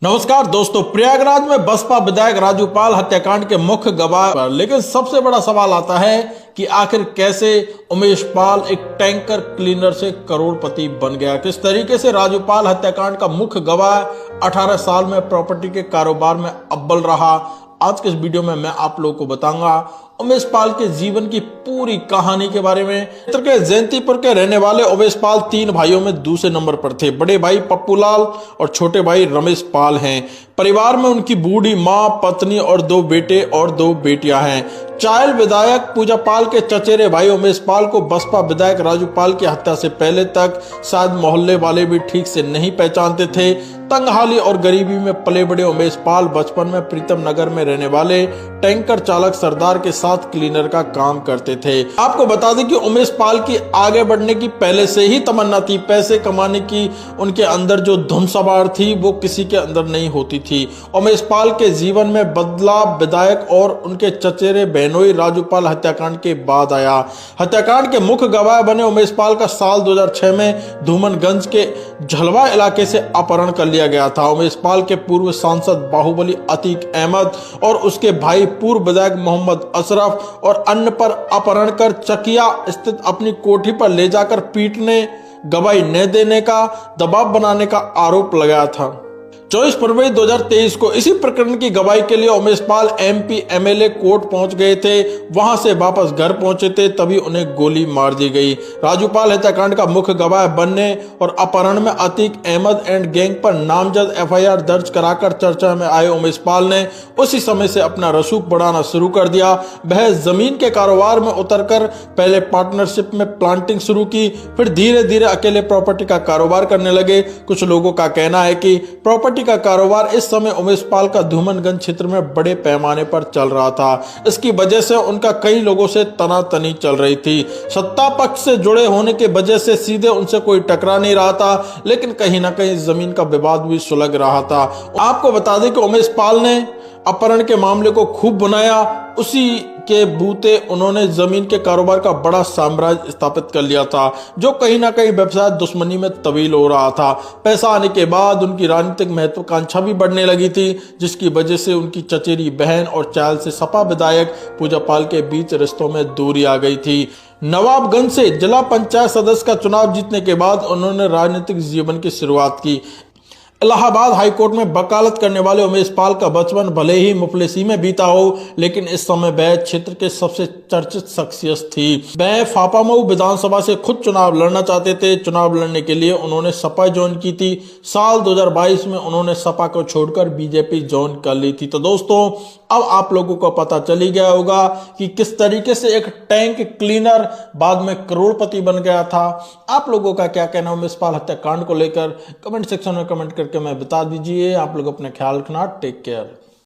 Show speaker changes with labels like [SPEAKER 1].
[SPEAKER 1] नमस्कार दोस्तों, प्रयागराज में बसपा विधायक राजू पाल हत्याकांड के मुख्य गवाह पर लेकिन सबसे बड़ा सवाल आता है कि आखिर कैसे उमेश पाल एक टैंकर क्लीनर से करोड़पति बन गया। किस तरीके से राजू पाल हत्याकांड का मुख्य गवाह 18 साल में प्रॉपर्टी के कारोबार में अव्वल रहा। आज के इस वीडियो में मैं आप लोगों को बताऊंगा उमेश पाल के जीवन की पूरी कहानी के बारे में। क्षेत्र के जयंतीपुर के रहने वाले उमेश पाल 3 भाइयों में दूसरे नंबर पर थे। बड़े भाई पप्पू लाल और छोटे भाई रमेश पाल हैं। परिवार में उनकी बूढ़ी मां, पत्नी और 2 बेटे और 2 बेटियां हैं। चायल विधायक पूजा पाल के चचेरे भाई उमेश पाल को बसपा विधायक राजू पाल की हत्या से पहले तक शायद मोहल्ले वाले भी ठीक से नहीं पहचानते थे। तंगहाली और गरीबी में पले बड़े उमेश पाल बचपन में प्रीतम नगर में रहने वाले टैंकर चालक सरदार के साथ क्लीनर का काम करते थे। आपको बता दें कि उमेश पाल की आगे बढ़ने की पहले से ही तमन्ना थी। पैसे कमाने की उनके अंदर जो धुन सवार थी वो किसी के अंदर नहीं होती थी। उमेश पाल के जीवन में बदलाव विधायक और उनके चचेरे बहनोई राजू पाल हत्याकांड के बाद आया। हत्याकांड के मुख्य गवाह बने उमेश पाल का साल 2006 में धूमनगंज के झलवा इलाके से अपहरण कर लिया गया था। उमेश पाल के पूर्व सांसद बाहुबली अतीक अहमद और उसके भाई पूर्व विधायक मोहम्मद अशरफ और अन्य पर अपहरण कर चकिया स्थित अपनी कोठी पर ले जाकर पीटने, गवाही न देने का दबाव बनाने का आरोप लगाया था। 24 फरवरी 2023 को इसी प्रकरण की गवाही के लिए Umesh Pal MP MLA court पहुंच गए थे। वहां से वापस घर पहुंचे थे, तभी उन्हें गोली मार दी गई। राजू पाल हत्याकांड का मुख्य गवाह बनने और अपहरण में अतीक अहमद एंड गैंग पर नामजद FIR दर्ज कराकर चर्चा में आए उमेश पाल ने उसी समय से अपना रसूख बढ़ाना शुरू कर दिया। वह जमीन के कारोबार में उतरकर पहले पार्टनरशिप में प्लांटिंग शुरू की, फिर धीरे धीरे अकेले प्रॉपर्टी का कारोबार करने लगे। कुछ लोगों का कहना है कि प्रॉपर्टी का कारोबार इस समय उमेश पाल का धूमनगंज क्षेत्र में बड़े पैमाने पर चल रहा था। इसकी वजह से उनका कई लोगों से तनातनी चल रही थी। सत्ता पक्ष से जुड़े होने की वजह से सीधे उनसे कोई टकरा नहीं रहा था, लेकिन कहीं ना कहीं जमीन का विवाद भी सुलग रहा था। आपको बता दें कि उमेश पाल ने अपहरण के मामले को खूब बनाया। उसी के बूते उन्होंने जमीन के कारोबार का बड़ा साम्राज्य स्थापित कर लिया था, जो कहीं ना कहीं व्यवसाय दुश्मनी में तब्दील हो रहा था। पैसा आने के बाद उनकी राजनीतिक महत्वाकांक्षा भी बढ़ने लगी थी, जिसकी वजह से उनकी चचेरी बहन और चायल से सपा विधायक पूजा पाल के बीच रिश्तों में दूरी आ गई थी। नवाबगंज से जिला पंचायत सदस्य का चुनाव जीतने के बाद उन्होंने राजनीतिक जीवन की शुरुआत की। इलाहाबाद हाईकोर्ट में वकालत करने वाले उमेश पाल का बचपन भले ही मुफलिसी में बीता हो, लेकिन इस समय वह क्षेत्र के सबसे चर्चित शख्सियत थी। वह फापामऊ विधानसभा से खुद चुनाव लड़ना चाहते थे। चुनाव लड़ने के लिए उन्होंने सपा ज्वाइन की थी। साल 2022 में उन्होंने सपा को छोड़कर BJP ज्वाइन कर ली थी। तो दोस्तों, अब आप लोगों को पता चल ही गया होगा कि किस तरीके से एक टैंक क्लीनर बाद में करोड़पति बन गया था। आप लोगों का क्या कहना उमेश पाल हत्याकांड को लेकर कमेंट सेक्शन में कमेंट करके मैं बता दीजिए। आप लोग अपना ख्याल रखना। Take care.